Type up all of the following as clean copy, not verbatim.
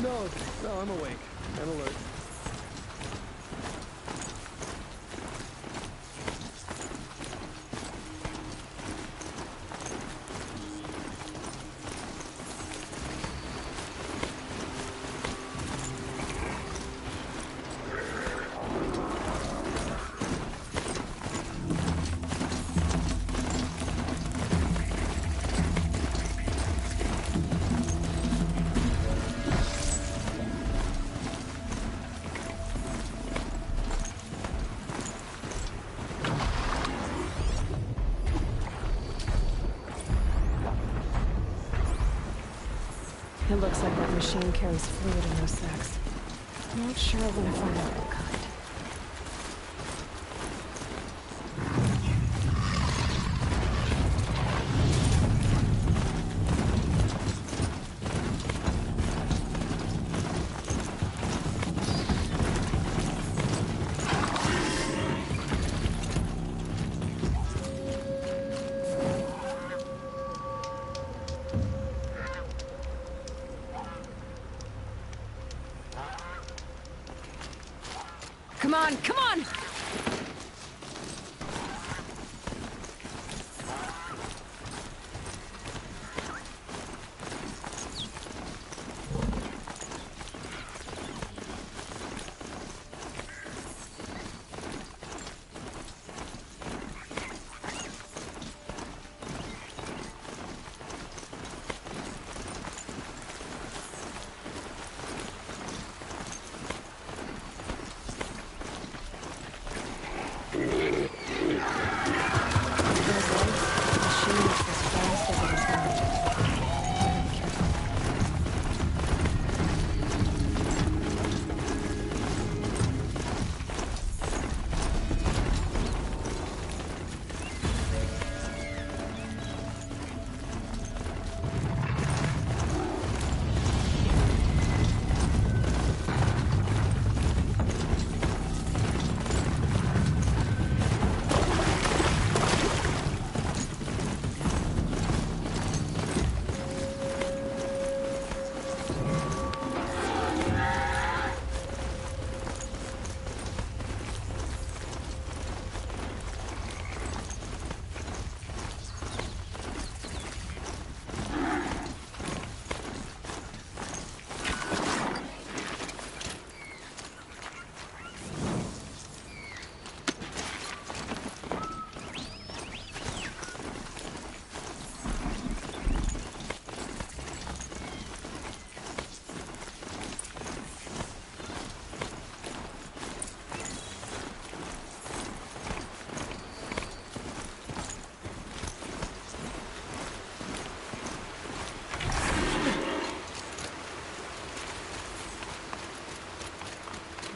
No, no, I'm awake. I'm alert. It looks like that machine carries fluid in those sacks. Not sure I want to find out what kind. Come on, come on!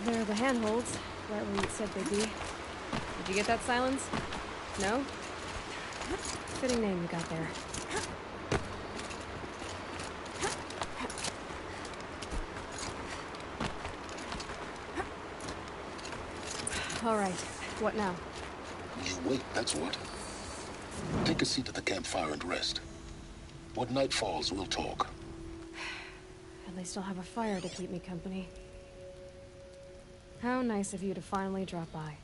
There are the handholds, right where you said they'd be. Did you get that, Silence? No? Fitting name you got there. All right, what now? You wait, that's what. Take a seat at the campfire and rest. When night falls, we'll talk. At least I'll have a fire to keep me company. How nice of you to finally drop by.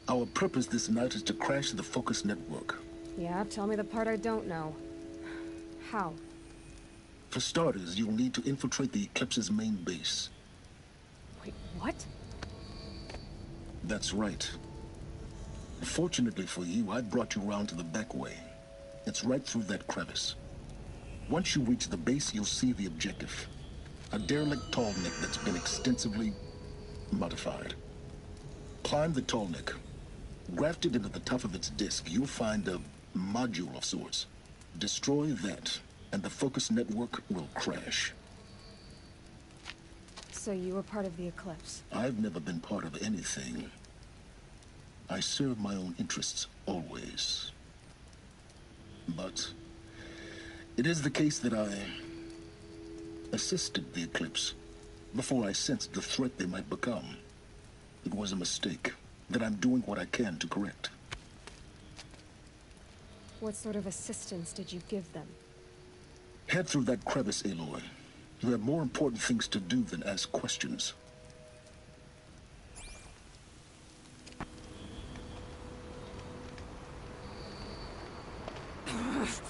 Our purpose this night is to crash the Focus network. Yeah, tell me the part I don't know. How? For starters, you'll need to infiltrate the Eclipse's main base. Wait, what? That's right. Fortunately for you, I brought you around to the back way. It's right through that crevice. Once you reach the base, you'll see the objective. A derelict tall neck that's been extensively modified. Climb the tall neck. Grafted into the top of its disk, you'll find a module of sorts. Destroy that, and the Focus network will crash. So you were part of the Eclipse? I've never been part of anything. I serve my own interests, always. But it is the case that I assisted the Eclipse before I sensed the threat they might become. It was a mistake that I'm doing what I can to correct. What sort of assistance did you give them? Head through that crevice, Aloy. You have more important things to do than ask questions. Let's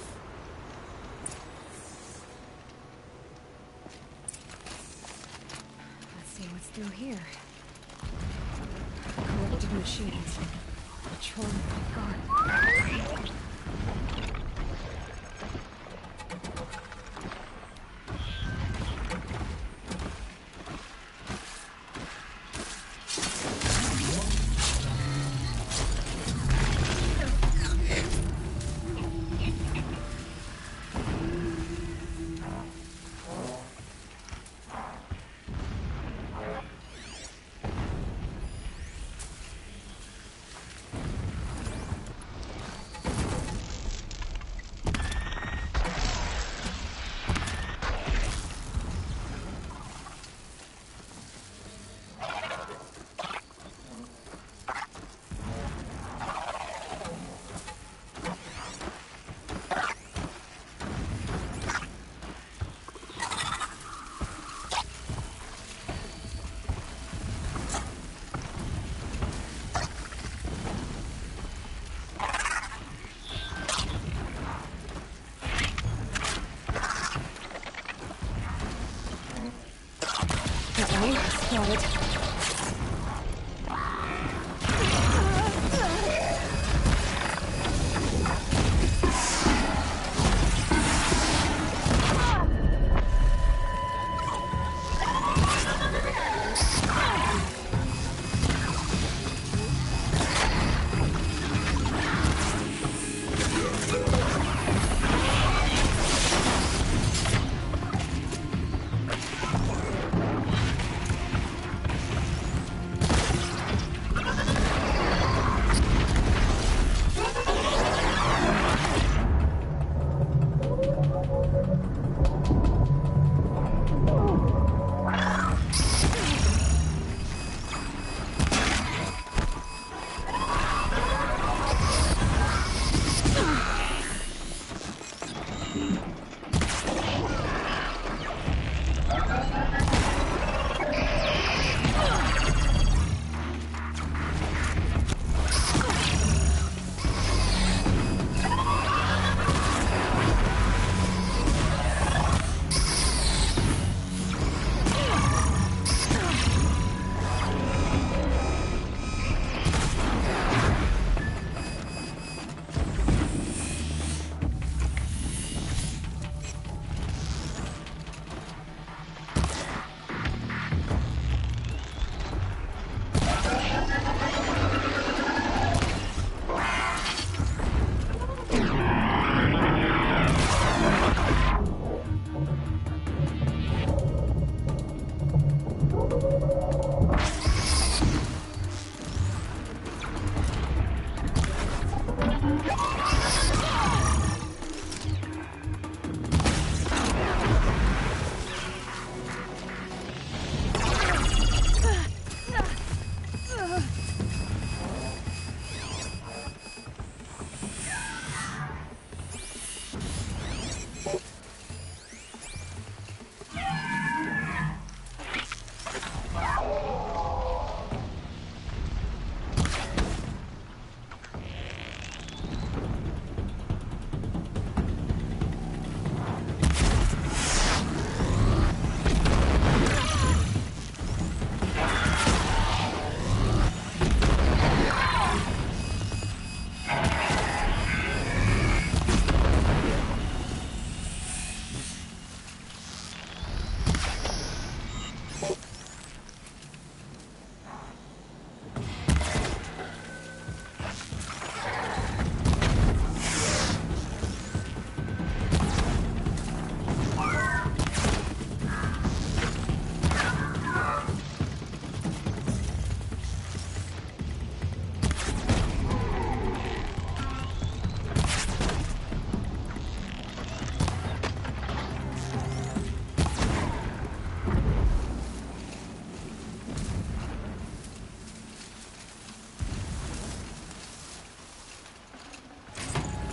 see what's through here. Collected machines. Patrolling my guard. Got it.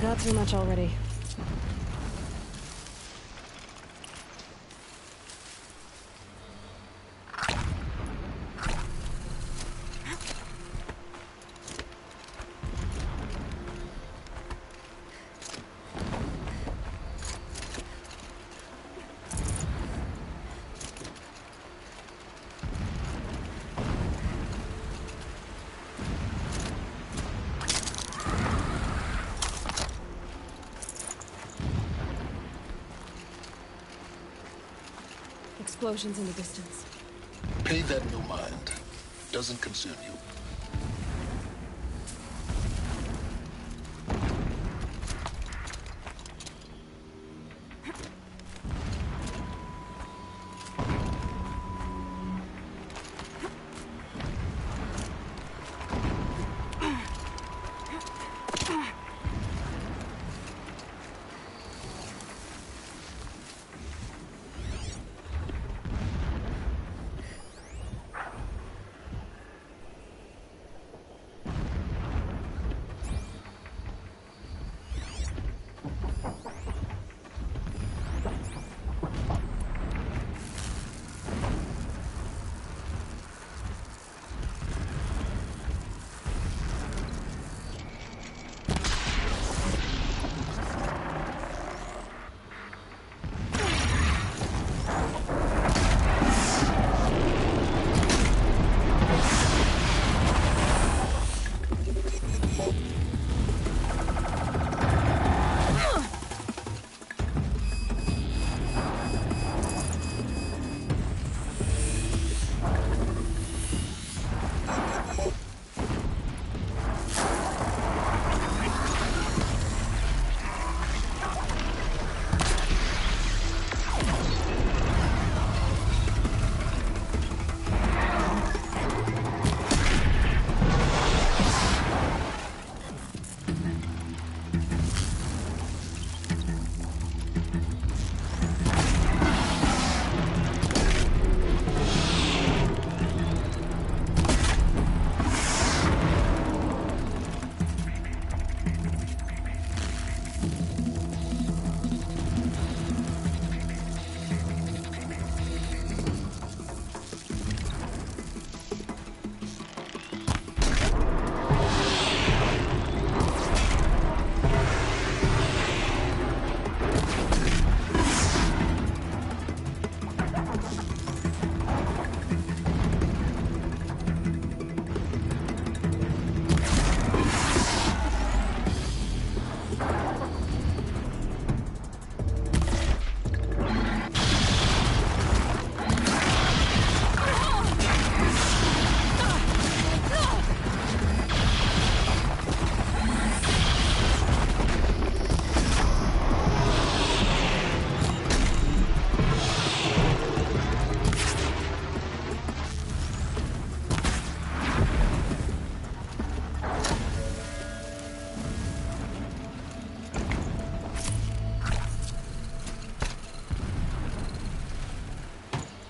Got too much already. explosions in the distance. Pay that no mind. Doesn't concern you.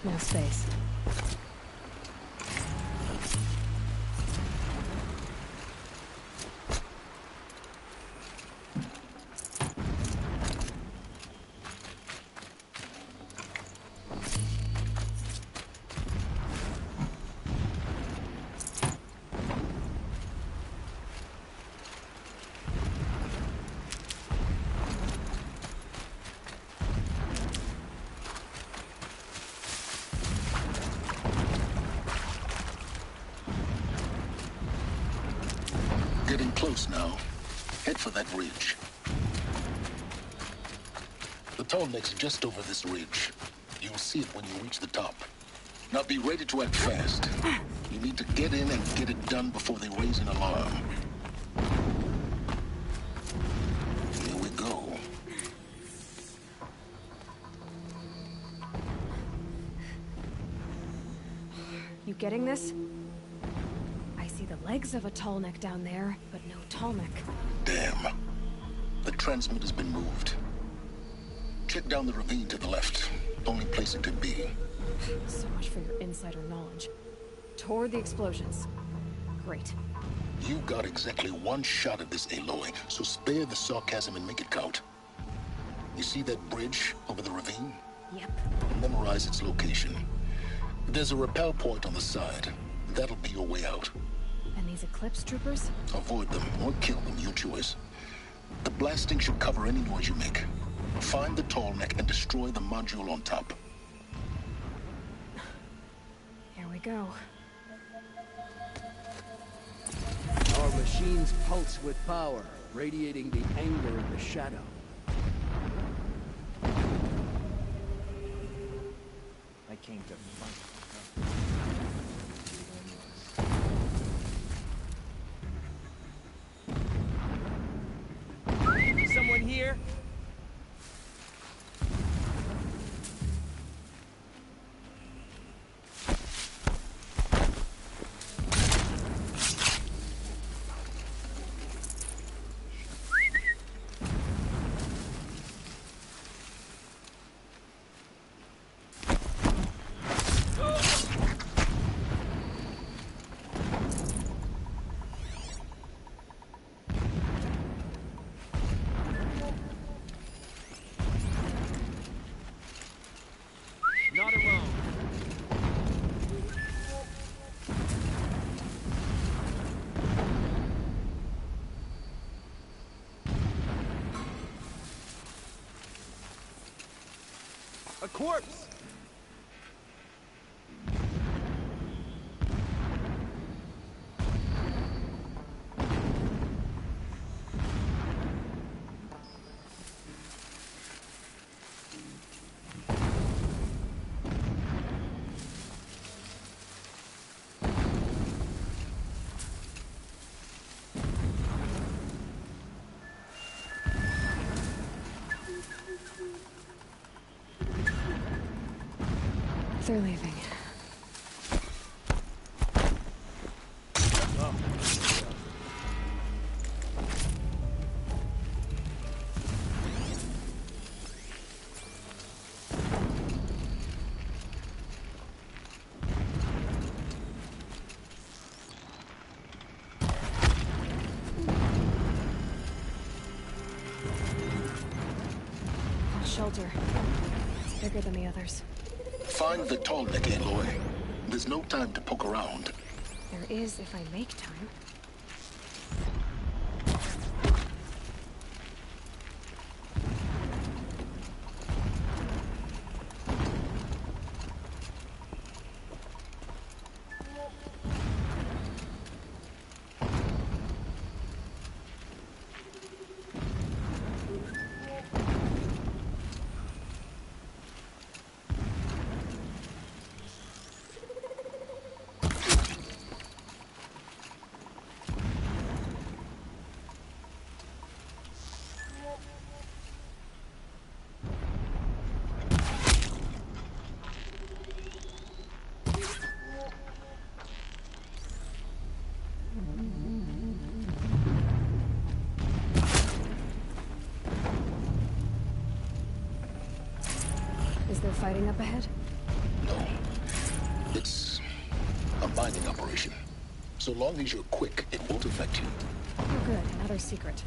No space. Getting close now. Head for that ridge. The tall neck's just over this ridge. You'll see it when you reach the top. Now be ready to act fast. You need to get in and get it done before they raise an alarm. Here we go. You getting this? I see the legs of a tall neck down there, but no tall neck. Damn. The transmitter's been moved. Check down the ravine to the left. Only place it could be. So much for your insider knowledge. Toward the explosions. Great. You got exactly one shot at this, Aloy, so spare the sarcasm and make it count. You see that bridge over the ravine? Yep. Memorize its location. There's a rappel point on the side. That'll be your way out. And these Eclipse troopers? Avoid them or kill them, your choice. The blasting should cover any noise you make. Find the tall neck and destroy the module on top. Here we go. Our machines pulse with power, radiating the anger of the shadow. I trying to find. Someone here? Not alone. A corpse! They're leaving. Oh. A shelter. It's bigger than the others. Find the Tallneck, Aloy. There's no time to poke around. There is if I make time. Is there fighting up ahead? No. It's a mining operation. So long as you're quick, it won't affect you. Oh, good. Another secret.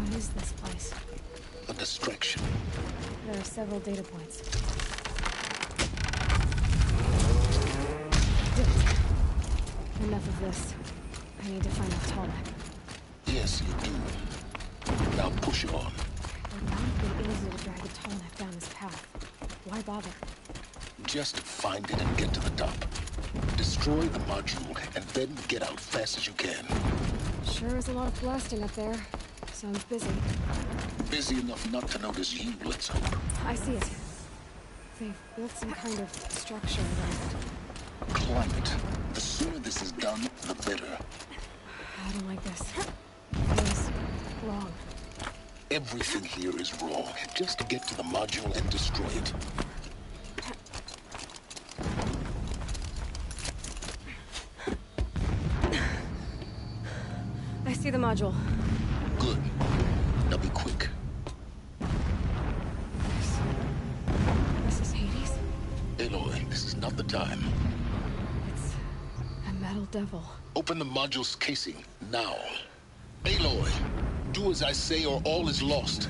What is this place? A distraction. There are several data points. Good. Enough of this. I need to find the Tallneck. Yes, you do. Now push it on. It would not have been easy to drag the Tallneck down this path. Why bother? Just find it and get to the top. Destroy the module and then get out fast as you can. Sure is a lot of blasting up there. Sounds busy. Busy enough not to notice you, let's hope. I see it. They've built some kind of structure around it. Climate. The sooner this is done, the better. I don't like this. Feels wrong. Everything here is wrong. Just get to the module and destroy it. I see the module. Good. Now be quick. This is Hades? Aloy, this is not the time. It's a metal devil. Open the module's casing, now. Aloy, do as I say or all is lost.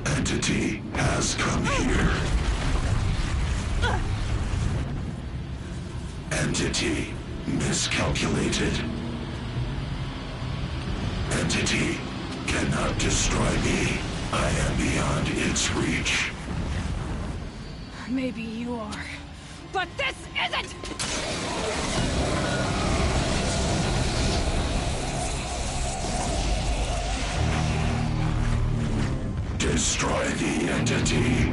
Entity has come here. Entity miscalculated. Entity cannot destroy me. I am beyond its reach. Maybe you are. But this isn't! Destroy the entity.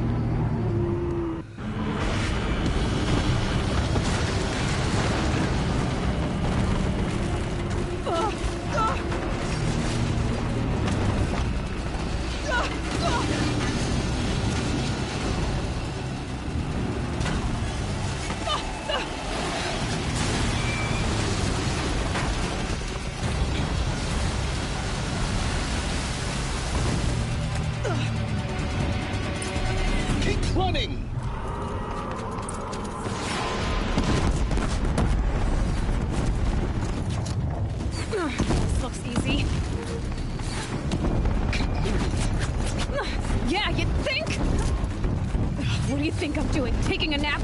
Keep running! This looks easy. Keep moving. Yeah, you'd think? What do you think I'm doing? Taking a nap?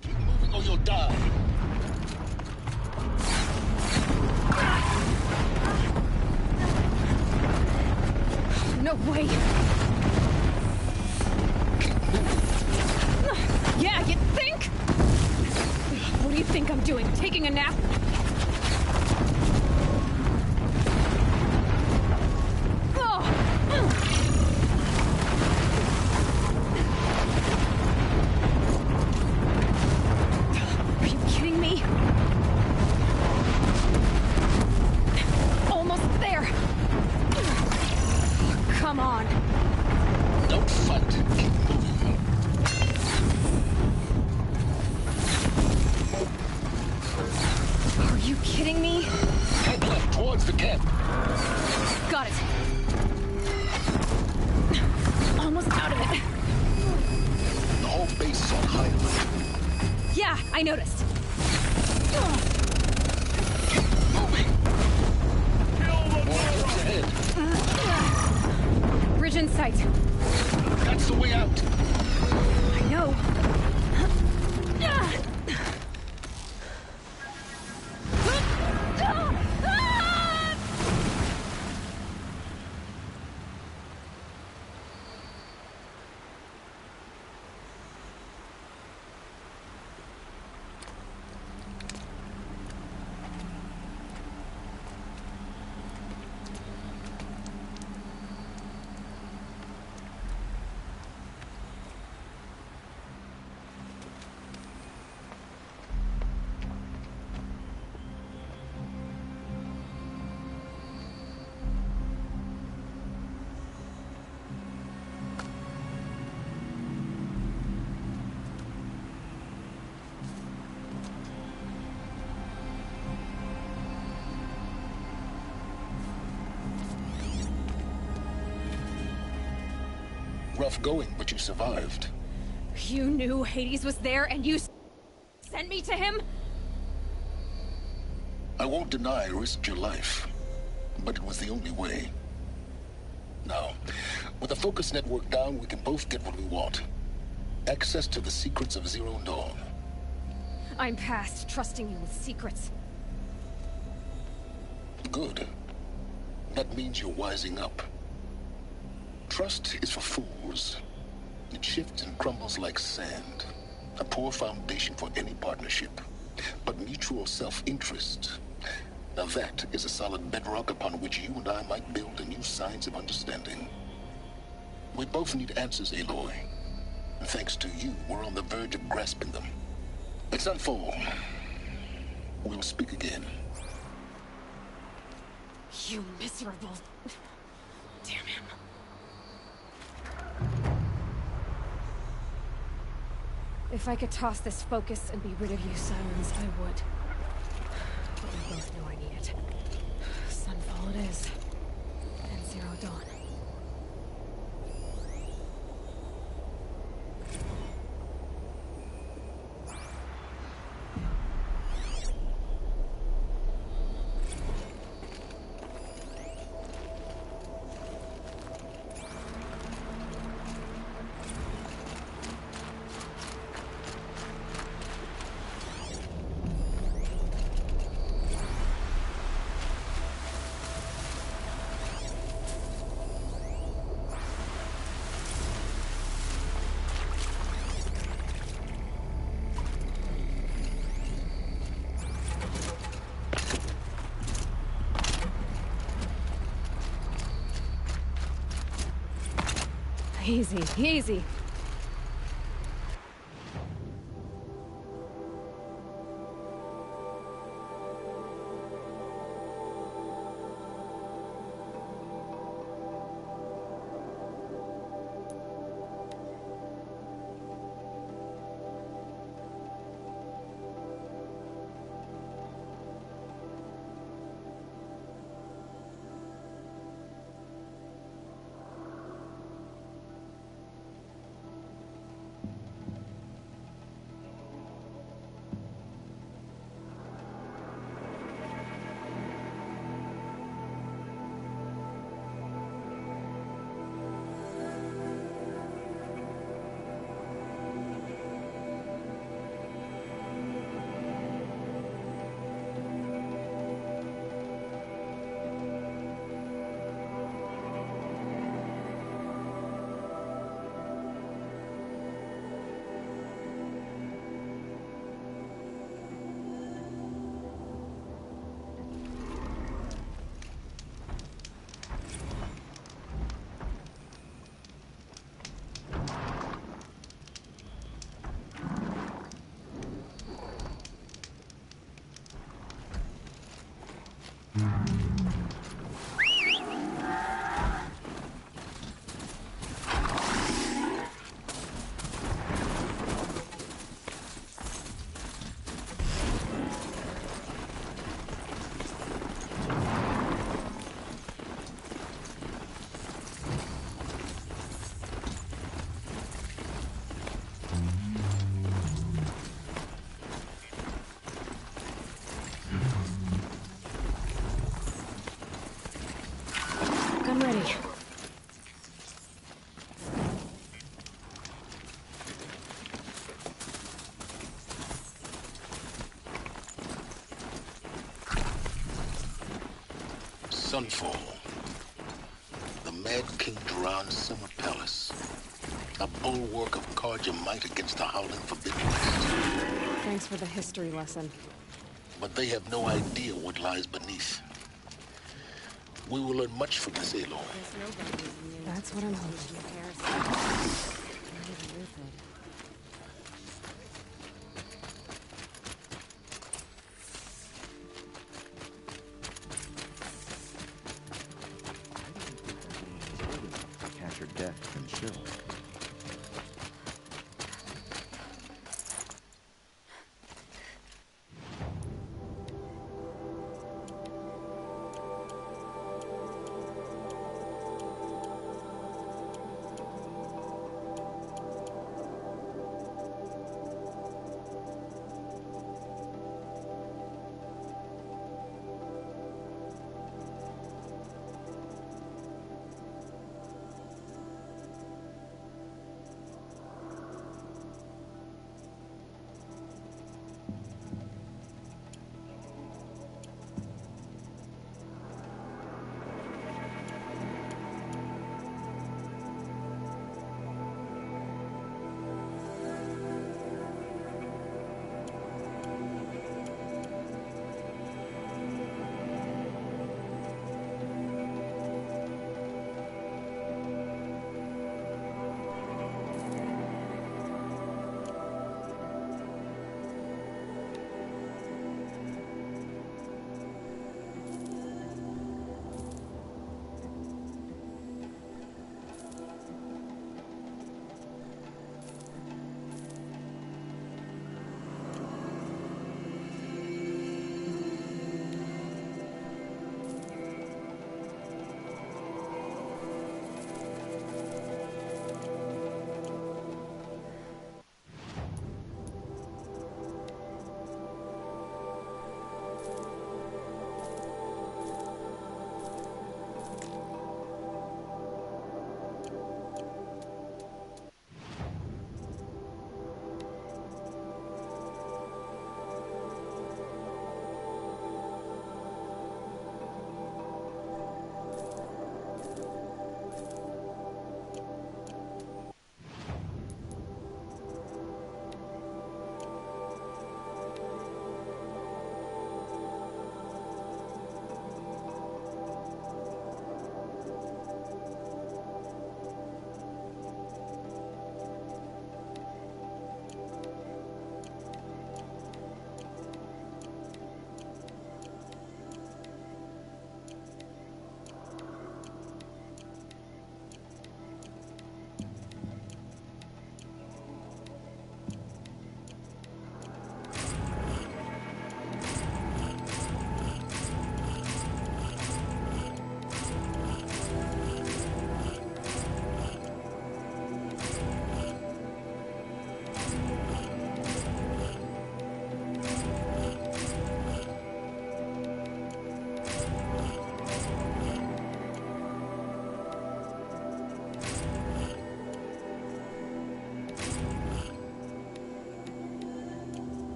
Keep moving or you'll die. No way. Keep moving. Yeah, you'd think? What do you think I'm doing? Taking a nap? Are you kidding me? Almost there. Come on. Don't fight. Keep moving. Are you kidding me? Head left towards the camp. Got it. Almost out of it. The whole base is on high alert. Yeah, I noticed. Keep moving. More troops ahead. Bridge in sight. That's the way out. I know. Rough going, but you survived. You knew Hades was there and you sent me to him? I won't deny I risked your life, but it was the only way. Now, with the focus network down, we can both get what we want. Access to the secrets of Zero Dawn. I'm past trusting you with secrets. Good. That means you're wising up. Trust is for fools. It shifts and crumbles like sand. A poor foundation for any partnership. But mutual self-interest, now that is a solid bedrock upon which you and I might build a new science of understanding. We both need answers, Aloy. And thanks to you, we're on the verge of grasping them. Let's unfold. We'll speak again. You miserable... Damn him. If I could toss this focus and be rid of you, Silence, I would. But we both know I need it. Sunfall it is. And Zero Dawn. Easy, easy. I'm ready. Sunfall. The Mad King Duran's summer palace. A bulwark of Carja might against the howling forbidden west. Thanks for the history lesson. But they have no idea what lies beneath. We will learn much from this, Aloy. That's what I'm hoping. Catch her death and chill.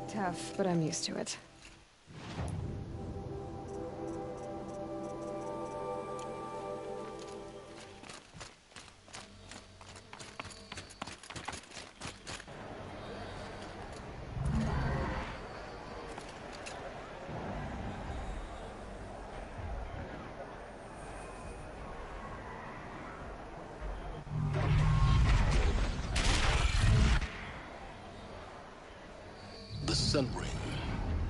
Tough, but I'm used to it. The Sun Ring.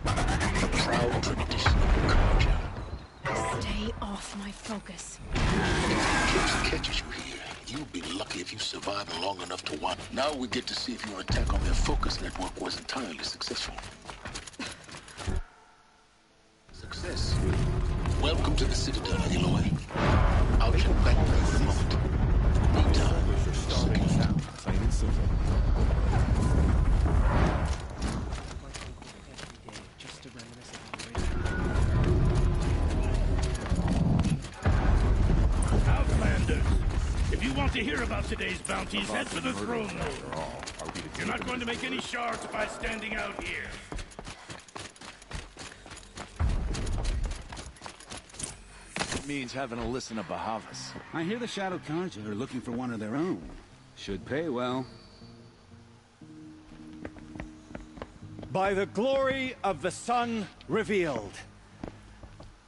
A proud tradition of Karja. Stay off my focus. Eclipse catches you here. You'll be lucky if you survive long enough to watch. Now we get to see if your attack on their focus network was entirely successful. Success. Welcome to the Citadel, Aloy. I'll check back with you in a moment. Meantime, Plain and simple. Just to reminisce about Outlanders! If you want to hear about today's bounties, head for the throne room. After all, are we the You're not going to make any shards by standing out here. Means having to listen to Bahavas. I hear the Shadow Karja are looking for one of their own. Should pay well. By the glory of the sun revealed.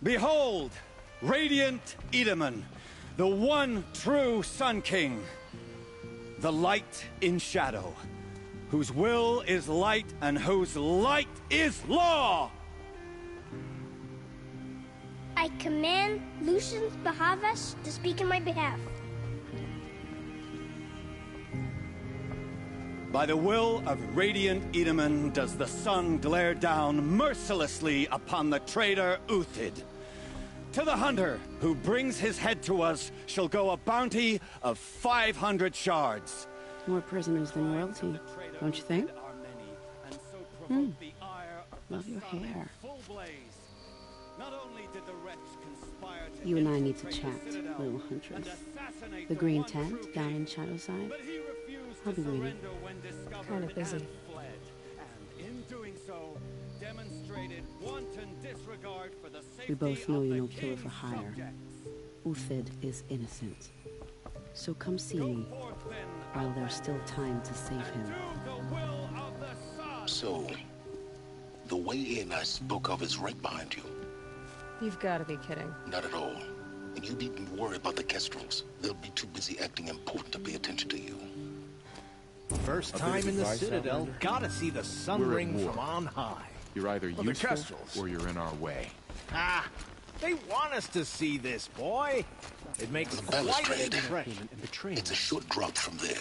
Behold, radiant Edaman, the one true Sun King. The light in shadow, whose will is light and whose light is law! I command Lucius Bahavas to speak in my behalf. By the will of radiant Edaman does the sun glare down mercilessly upon the traitor Uthid. To the hunter who brings his head to us shall go a bounty of 500 shards. More prisoners than royalty, don't you think? Love your hair. You and I need to chat, little huntress. The green tent down in Shadowside. I'll be waiting. Kind of busy. We both know you're no killer for hire. Uthid is innocent. So come see me while there's still time to save him. So, the way in I spoke of is right behind you. You've got to be kidding. Not at all. And you needn't worry about the Kestrels. They'll be too busy acting important to pay attention to you. First time in the Citadel, gotta see the Sun Ring from on high. You're either the useful Kestrels. or you're in our way. Ah, they want us to see this, boy. It makes The quite an balustrade. impression. It's a short drop from there.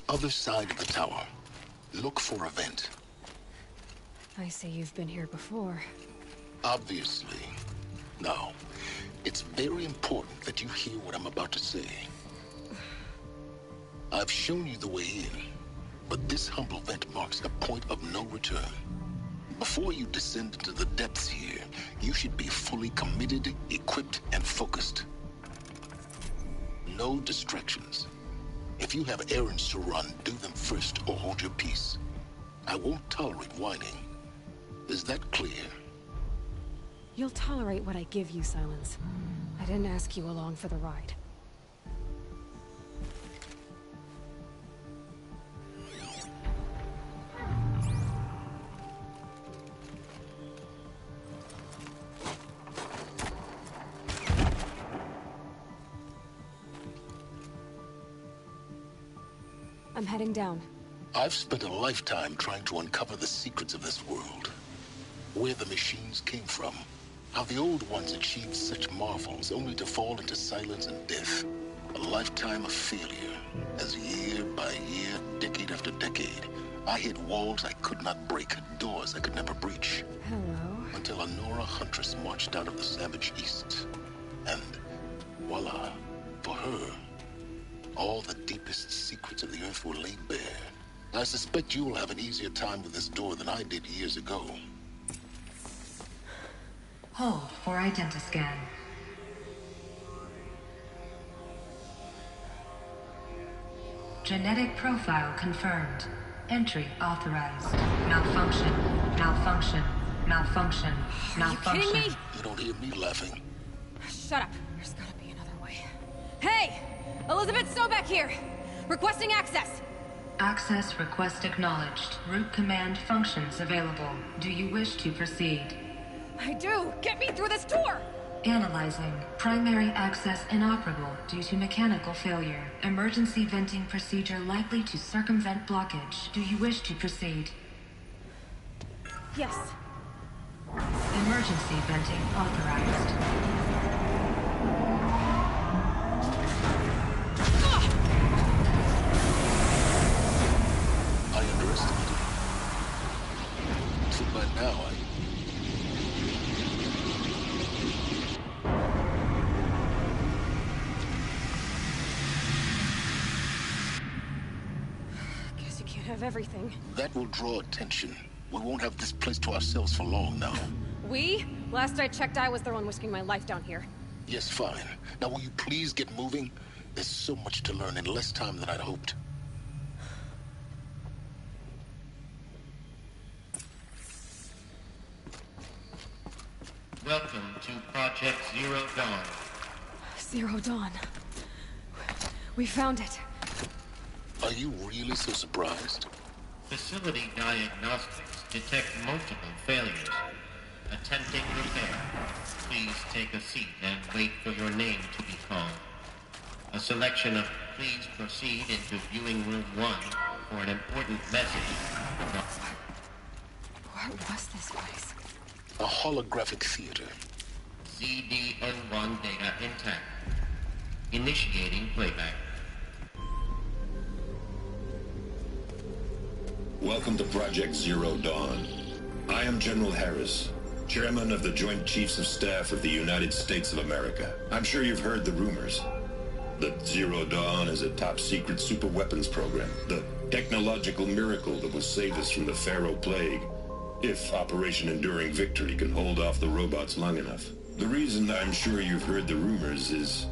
Other side of the tower. Look for a vent. I see you've been here before. Obviously. Now, it's very important that you hear what I'm about to say. I've shown you the way in, but this humble vent marks a point of no return. Before you descend into the depths here, you should be fully committed, equipped, and focused. No distractions. If you have errands to run, do them first or hold your peace. I won't tolerate whining. Is that clear? You'll tolerate what I give you, Silence. I didn't ask you along for the ride. I'm heading down. I've spent a lifetime trying to uncover the secrets of this world. Where the machines came from. How the old ones achieved such marvels only to fall into silence and death. A lifetime of failure. As year by year, decade after decade, I hit walls I could not break, doors I could never breach. Hello. Until a Nora huntress marched out of the savage east. And voila, For her, all the deepest secrets of the Earth were laid bare. I suspect you'll have an easier time with this door than I did years ago. Hold for identiscan. Genetic profile confirmed. Entry authorized. Malfunction. Malfunction. Malfunction. Malfunction. Are you kidding me? You don't hear me laughing. Shut up. There's gotta be another way. Hey! Elizabeth Sobeck here! Requesting access! Access request acknowledged. Root command functions available. Do you wish to proceed? I do! Get me through this door! Analyzing. Primary access inoperable due to mechanical failure. Emergency venting procedure likely to circumvent blockage. Do you wish to proceed? Yes. Emergency venting authorized. I underestimated you. So by now, Guess you can't have everything. that will draw attention. We won't have this place to ourselves for long now. We? Last I checked, I was the one risking my life down here. Yes, fine. Now will you please get moving? There's so much to learn in less time than I'd hoped. Welcome to Project Zero Dawn. Zero Dawn. We found it. Are you really so surprised? Facility diagnostics detect multiple failures. Attempting repair. Please take a seat and wait for your name to be called. A selection of please proceed into viewing room 1 for an important message. What was this place? A holographic theater. CDN1 data intact. Initiating playback. Welcome to Project Zero Dawn. I am General Harris, Chairman of the Joint Chiefs of Staff of the United States of America. I'm sure you've heard the rumors that Zero Dawn is a top-secret superweapons program, the technological miracle that will save us from the Pharaoh Plague, if Operation Enduring Victory can hold off the robots long enough. The reason I'm sure you've heard the rumors is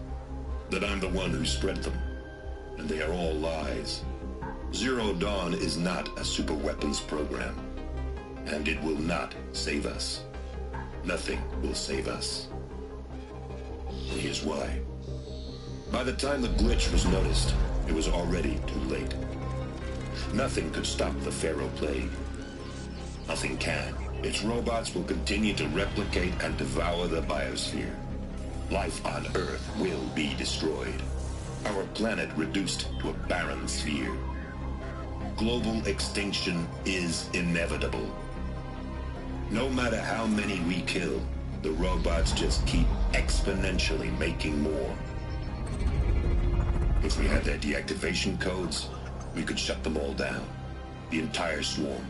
that I'm the one who spread them, and they are all lies. Zero Dawn is not a superweapons program, and it will not save us. Nothing will save us. And here's why. By the time the glitch was noticed, it was already too late. Nothing could stop the Pharaoh Plague. Nothing can. Its robots will continue to replicate and devour the biosphere. Life on Earth will be destroyed. Our planet reduced to a barren sphere. Global extinction is inevitable. No matter how many we kill, the robots just keep exponentially making more. If we had their deactivation codes, we could shut them all down. The entire swarm.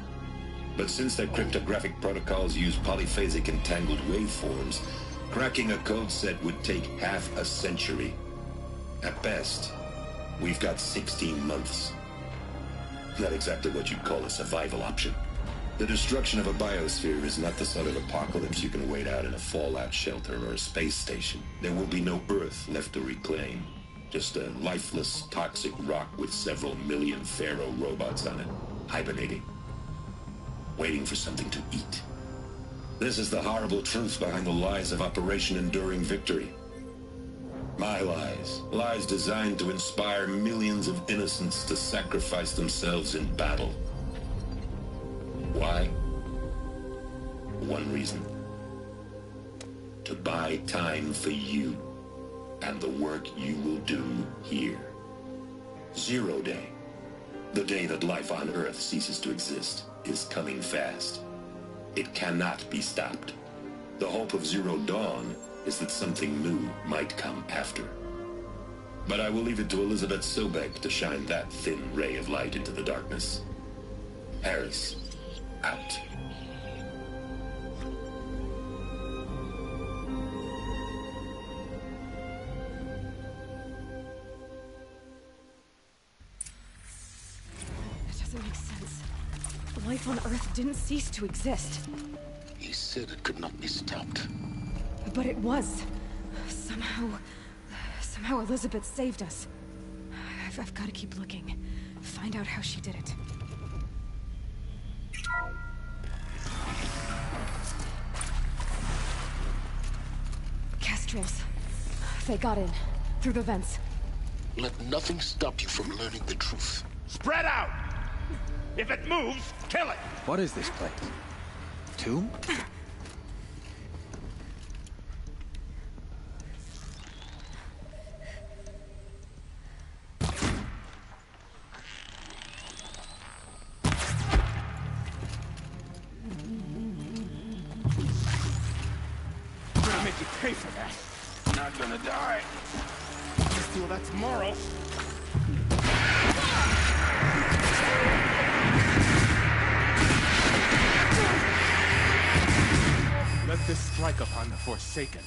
But since their cryptographic protocols use polyphasic entangled waveforms, cracking a code set would take half a century. At best, we've got 16 months. Not exactly what you'd call a survival option. The destruction of a biosphere is not the sort of apocalypse you can wait out in a fallout shelter or a space station. There will be no Earth left to reclaim. Just a lifeless, toxic rock with several million Pharaoh robots on it, hibernating, waiting for something to eat. This is the horrible truth behind the lies of Operation Enduring Victory. My lies. Lies designed to inspire millions of innocents to sacrifice themselves in battle. Why? One reason. To buy time for you and the work you will do here. Zero Day, the day that life on Earth ceases to exist, is coming fast. It cannot be stopped. The hope of Zero Dawn is that something new might come after. But I will leave it to Elizabeth Sobeck to shine that thin ray of light into the darkness. Harris, out. doesn't make sense. Life on Earth didn't cease to exist. He said it could not be stopped. But it was. Somehow Elizabeth saved us. I've got to keep looking. Find out how she did it. Kestrels. They got in. Through the vents. Let nothing stop you from learning the truth. Spread out! If it moves, kill it! What is this place? Tomb? Gonna make you pay for that. Not gonna die. Just feel that tomorrow. Let this strike upon the Forsaken.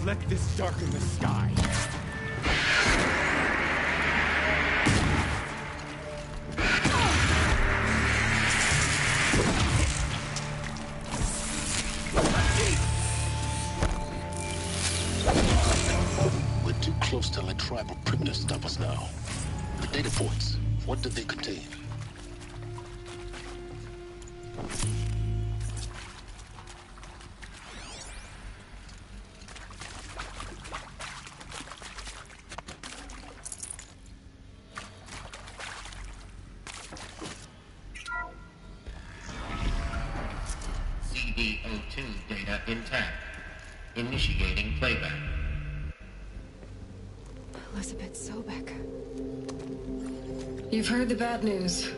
Let this darken the sky. We're too close to let tribal primitives stop us now. The data points, what did they contain? CD02 data intact. Initiating playback. Elizabeth Sobek. You've heard the bad news,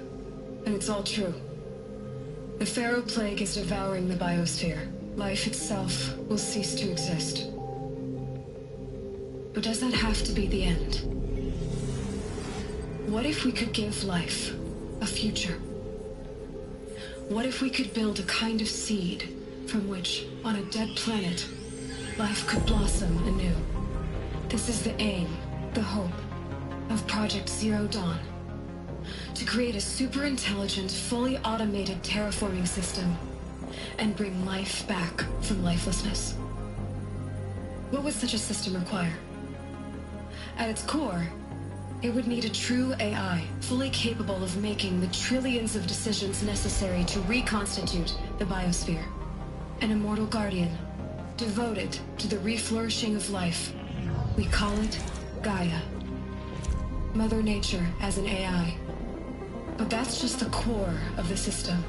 and it's all true. The Pharaoh Plague is devouring the biosphere. Life itself will cease to exist. But does that have to be the end? What if we could give life a future? What if we could build a kind of seed from which, on a dead planet, life could blossom anew? This is the aim, the hope, of Project Zero Dawn. To create a super-intelligent, fully automated terraforming system and bring life back from lifelessness. What would such a system require? At its core, it would need a true AI, fully capable of making the trillions of decisions necessary to reconstitute the biosphere. An immortal guardian, devoted to the reflourishing of life. We call it Gaia. Mother Nature as an AI. But that's just the core of the system.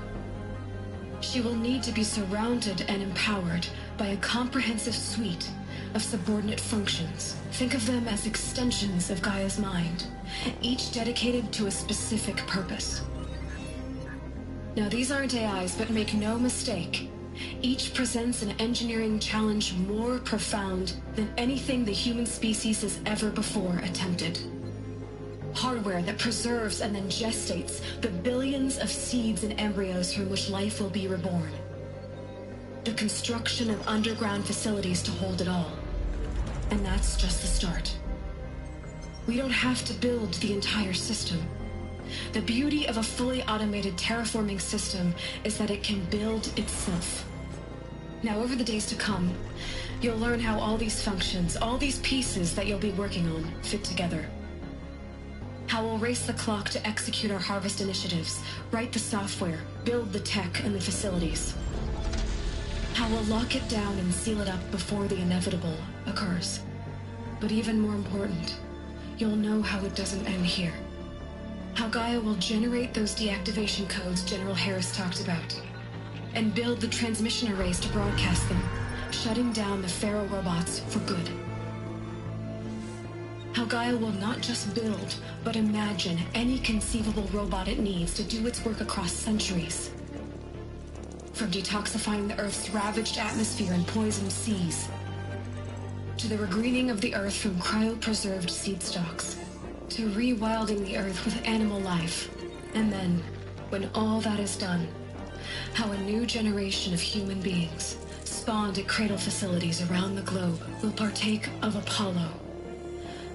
She will need to be surrounded and empowered by a comprehensive suite of subordinate functions. Think of them as extensions of Gaia's mind, each dedicated to a specific purpose. Now, these aren't AIs, but make no mistake, each presents an engineering challenge more profound than anything the human species has ever before attempted. Hardware that preserves and then gestates the billions of seeds and embryos from which life will be reborn. The construction of underground facilities to hold it all. And that's just the start. We don't have to build the entire system. The beauty of a fully automated terraforming system is that it can build itself. Now, over the days to come, you'll learn how all these functions, all these pieces that you'll be working on, fit together. How we'll race the clock to execute our harvest initiatives, write the software, build the tech and the facilities. How we'll lock it down and seal it up before the inevitable occurs. But even more important, you'll know how it doesn't end here. How Gaia will generate those deactivation codes General Harris talked about, and build the transmission arrays to broadcast them, shutting down the Pharaoh robots for good. How Gaia will not just build, but imagine any conceivable robot it needs to do its work across centuries. From detoxifying the Earth's ravaged atmosphere and poisoned seas, to the regreening of the Earth from cryopreserved seed stalks, to rewilding the Earth with animal life. And then, when all that is done, how a new generation of human beings, spawned at cradle facilities around the globe, will partake of Apollo,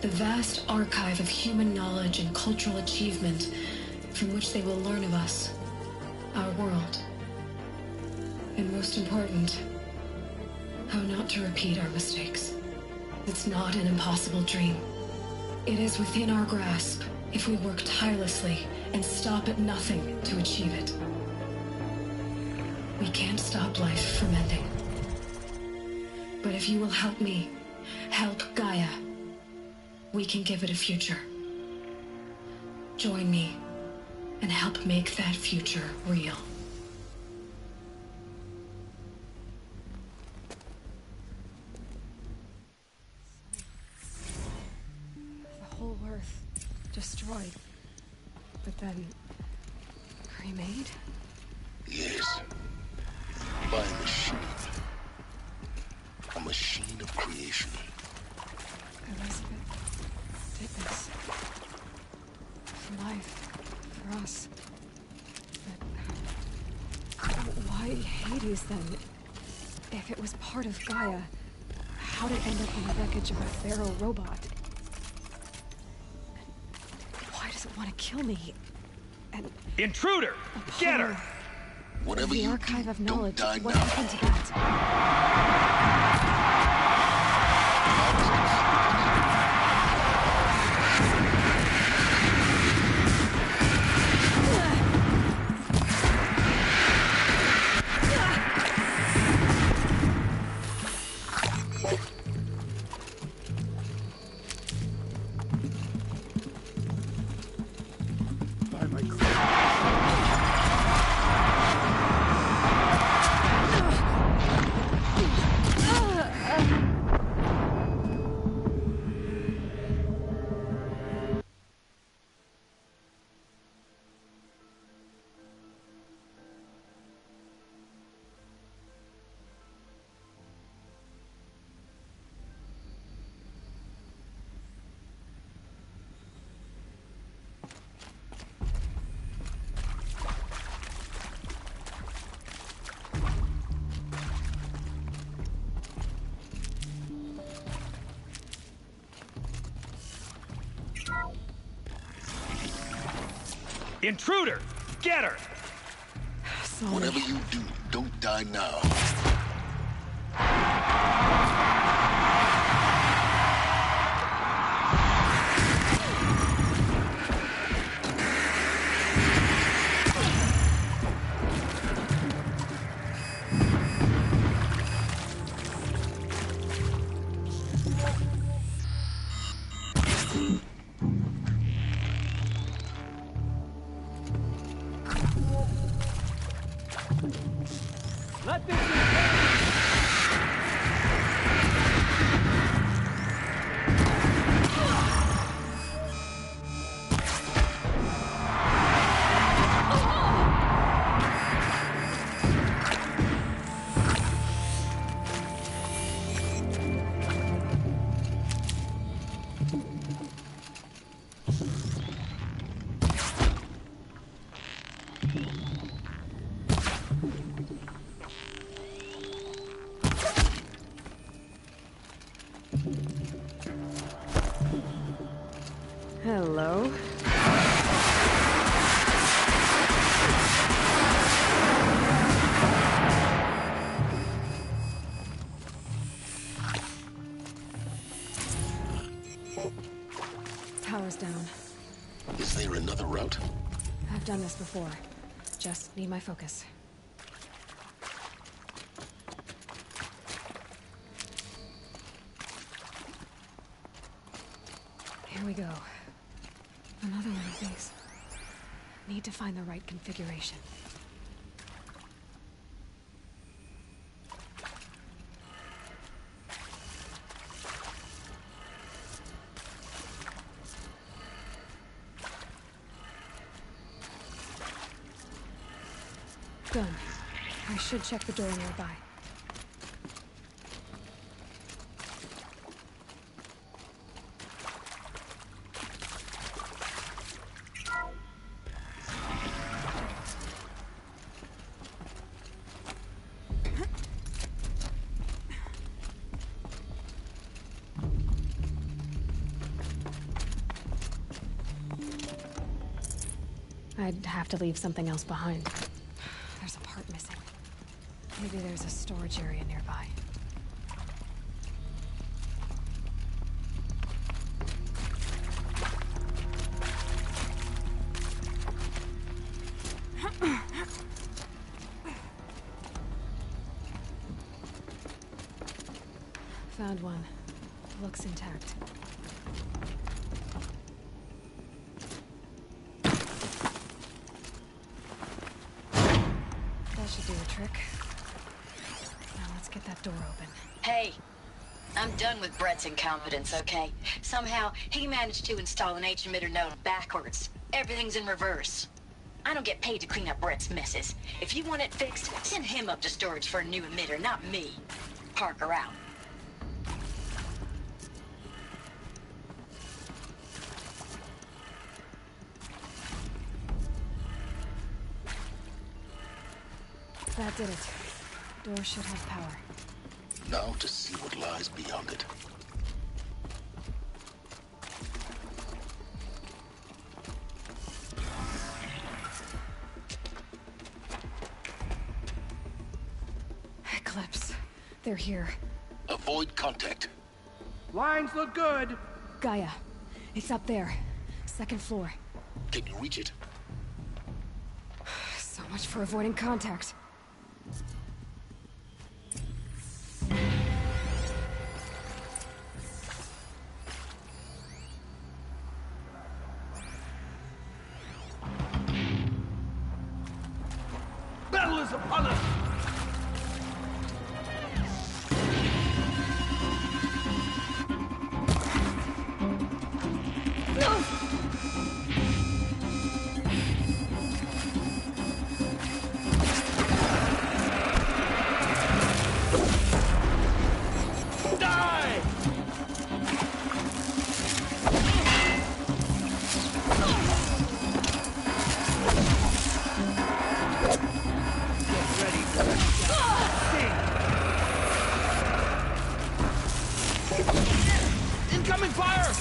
the vast archive of human knowledge and cultural achievement from which they will learn of us, our world, and most important, how not to repeat our mistakes. It's not an impossible dream. It is within our grasp if we work tirelessly and stop at nothing to achieve it. We can't stop life from ending. But if you will help me, help Gaia, we can give it a future. Join me and help make that future real. The whole Earth destroyed, but then remade? Yes. By a machine. A machine of creation. Elizabeth did this. For life. For us. But why Hades then? If it was part of Gaia, how did it end up on the wreckage of a Pharaoh robot? And why does it want to kill me? And Intruder! Get her! Whatever the you archive do, of don't knowledge. die What now. happened to that? Intruder! Get her! Sorry. Whatever you do, don't die now. Let this be. Hello? Power's down. Is there another route? I've done this before. Just need my focus. Here we go. Another one of these. Need to find the right configuration. Done. I should check the door nearby. I'd have to leave something else behind. There's a part missing. Maybe there's a storage area nearby. Found one. Looks intact. That should do the trick. Now let's get that door open. Hey, I'm done with Brett's incompetence, okay? Somehow, he managed to install an H-emitter node backwards. Everything's in reverse. I don't get paid to clean up Brett's messes. If you want it fixed, send him up to storage for a new emitter, not me. Parker out. That did it. Door should have power. Now to see what lies beyond it. Eclipse. They're here. Avoid contact. Lines look good. Gaia. It's up there. Second floor. Can you reach it? So much for avoiding contact. Battle is upon us! Incoming fire!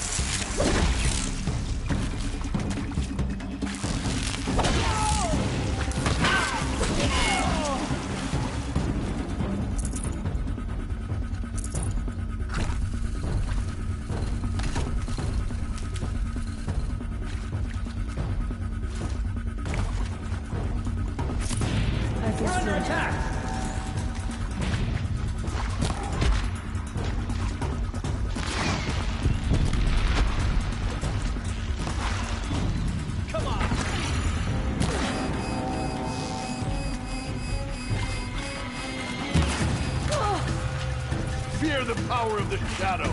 We're under attack! Fear the power of the shadow!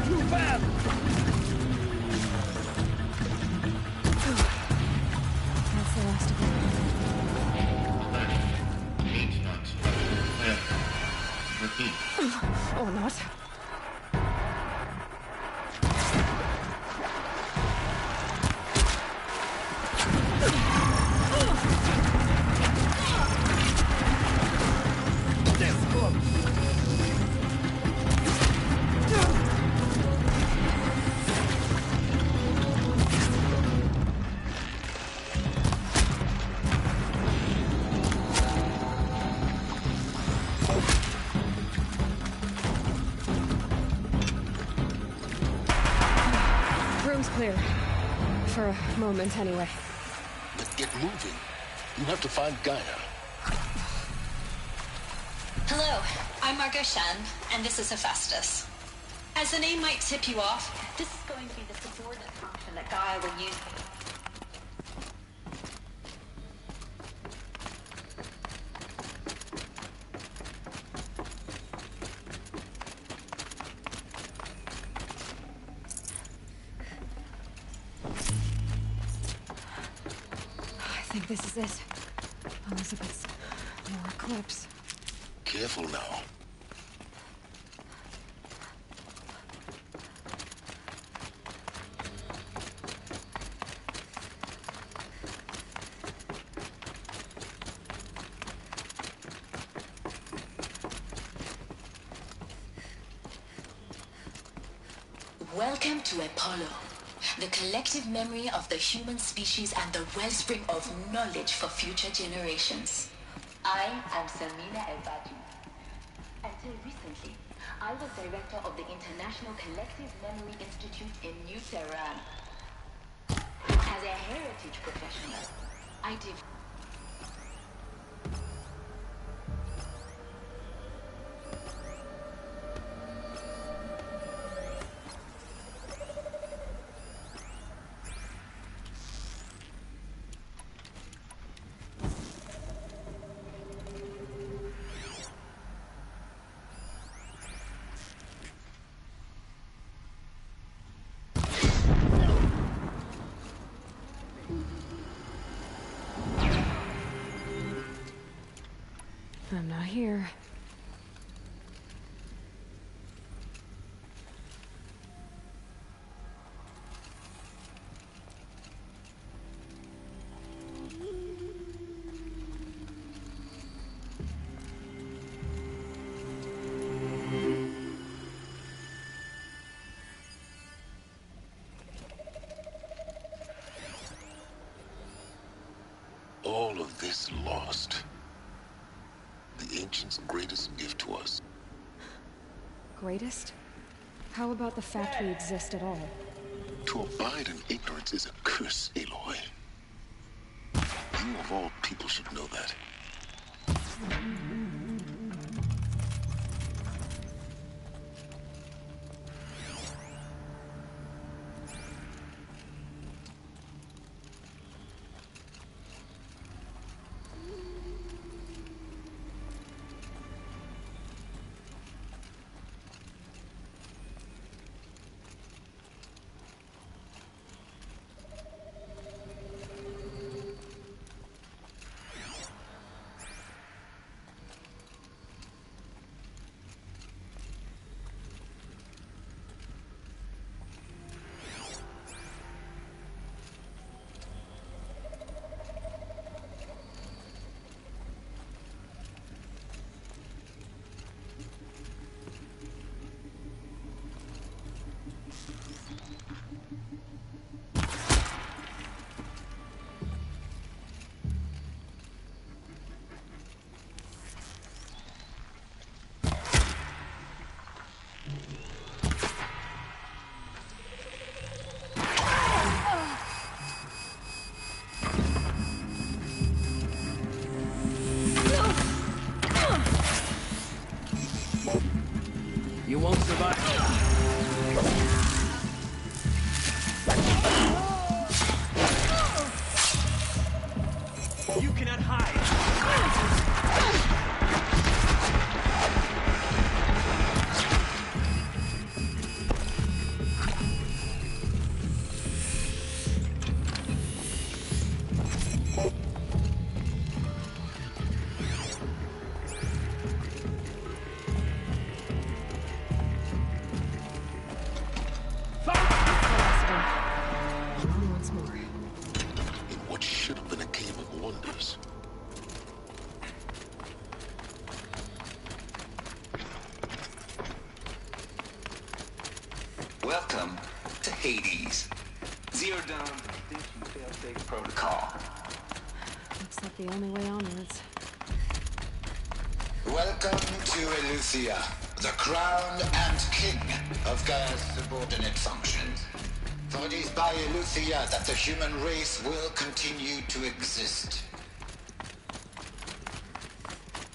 Too fast! That's the last of them. Repeat. Or not. Room's clear. For a moment, anyway. But get moving. You have to find Gaia. Hello, I'm Margot Shen, and this is Hephaestus. As the name might tip you off, this is going to be the subordinate function that Gaia will use. I think this is it. Elizabeth's more eclipse. Careful now. Welcome to Apollo, the collective memory of the human species and the wellspring of knowledge for future generations. I am Selmina El-Badu. Until recently, I was director of the International Collective Memory Institute in New Tehran. As a heritage professional, I did. I'm not here. All of this lost. The Ancients' greatest gift to us. Greatest? How about the fact we exist at all? To abide in ignorance is a curse, Aloy. You of all people should know that. You won't survive. You cannot hide. Once more. In what should have been a cave of wonders. Welcome to Hades. Zero Dawn thinks you fail-safe protocol. Looks like the only way onwards. Welcome to Eleuthia, the crown and king of Gaia's subordinate functions. For it is by Eleuthia that the human race will continue to exist.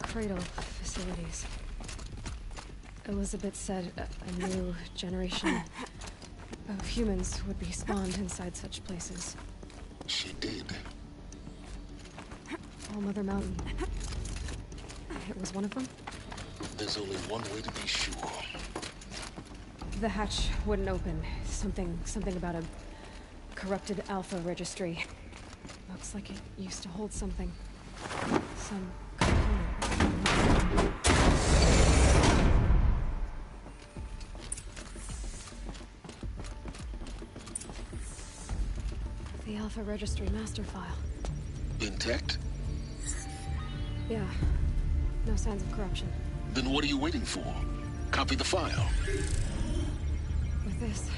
Cradle facilities. Elizabeth said a new generation of humans would be spawned inside such places. She did. All Mother Mountain. It was one of them? There's only one way to be sure. The hatch wouldn't open. Something about a corrupted alpha registry. Looks like it used to hold something. Some component. The alpha registry master file. Intact? Yeah. No signs of corruption. Then what are you waiting for? Copy the file. With this,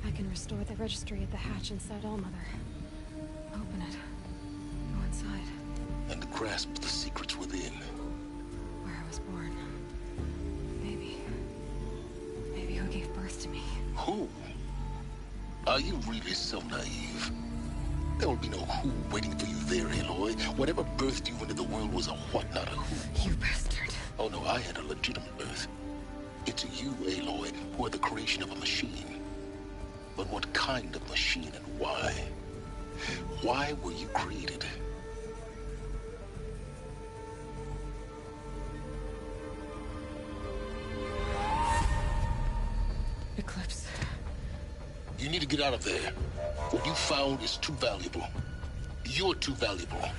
I can restore the registry at the hatch inside Allmother. Open it. Go inside. And grasp the secrets within. Where I was born. Maybe who gave birth to me. Who? Are you really so naive? There will be no who waiting for you there, Aloy. Whatever birthed you into the world was a what, not a who. You bastard. Oh no, I had a legitimate birth. It's you, Aloy, who are the creation of a machine. But what kind of machine and why? Why were you created? Eclipse. You need to get out of there. What you found is too valuable. You're too valuable.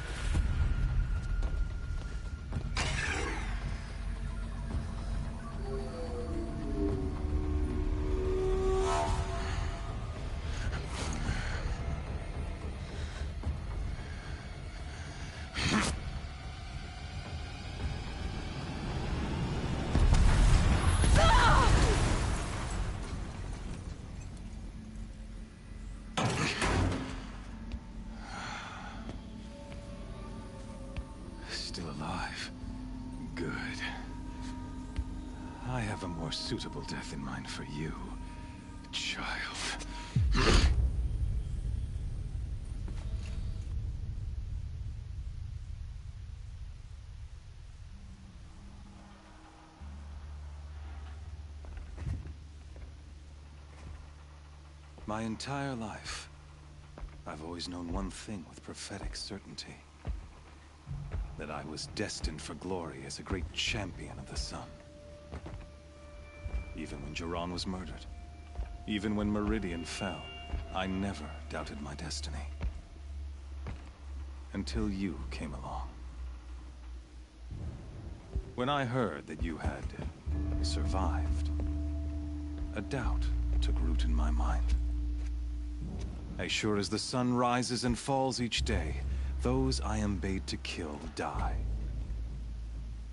Still alive. Good. I have a more suitable death in mind for you, child. My entire life, I've always known one thing with prophetic certainty. That I was destined for glory as a great champion of the sun. Even when Jiran was murdered, even when Meridian fell, I never doubted my destiny. Until you came along. When I heard that you had survived, a doubt took root in my mind. As sure as the sun rises and falls each day, those I am bade to kill die.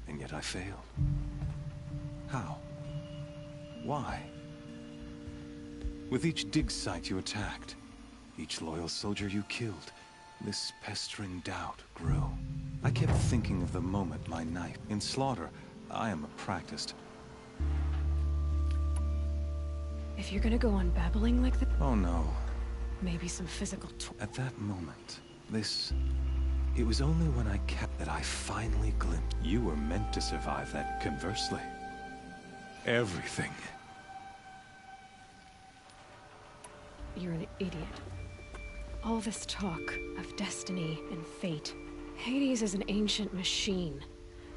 And yet I failed. How? Why? With each dig site you attacked, each loyal soldier you killed, this pestering doubt grew. I kept thinking of the moment my knife. In slaughter, I am a practiced. If you're gonna go on babbling like that... Oh no. Maybe some physical... At that moment, it was only when I kept that I finally glimpsed. You were meant to survive that. Conversely, everything. You're an idiot. All this talk of destiny and fate. Hades is an ancient machine,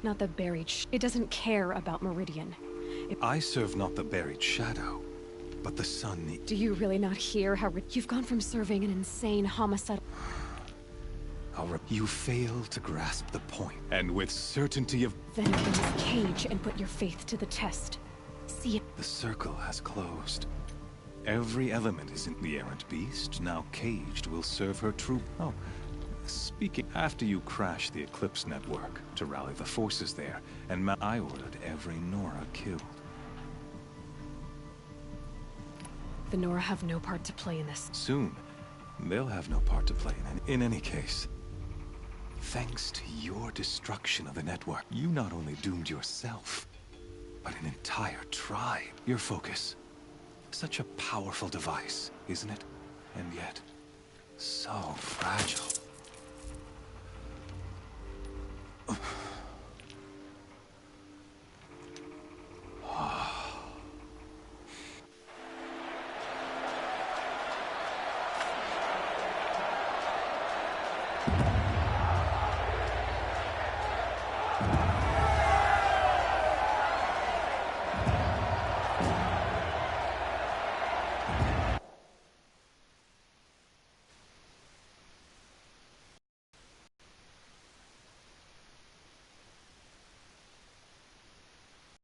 not the buried it doesn't care about Meridian. I serve not the buried shadow, but the sun. Do you really not hear how you've gone from serving an insane homicide? You fail to grasp the point, and with certainty of... Then open this cage and put your faith to the test. See if... The circle has closed. Every element is in the errant beast, now caged, will serve her true... Oh, speaking... After you crashed the Eclipse network to rally the forces there, and I ordered every Nora killed. The Nora have no part to play in this. Soon, they'll have no part to play in any case. Thanks to your destruction of the network, you not only doomed yourself, but an entire tribe. Your focus. Such a powerful device, isn't it? And yet, so fragile.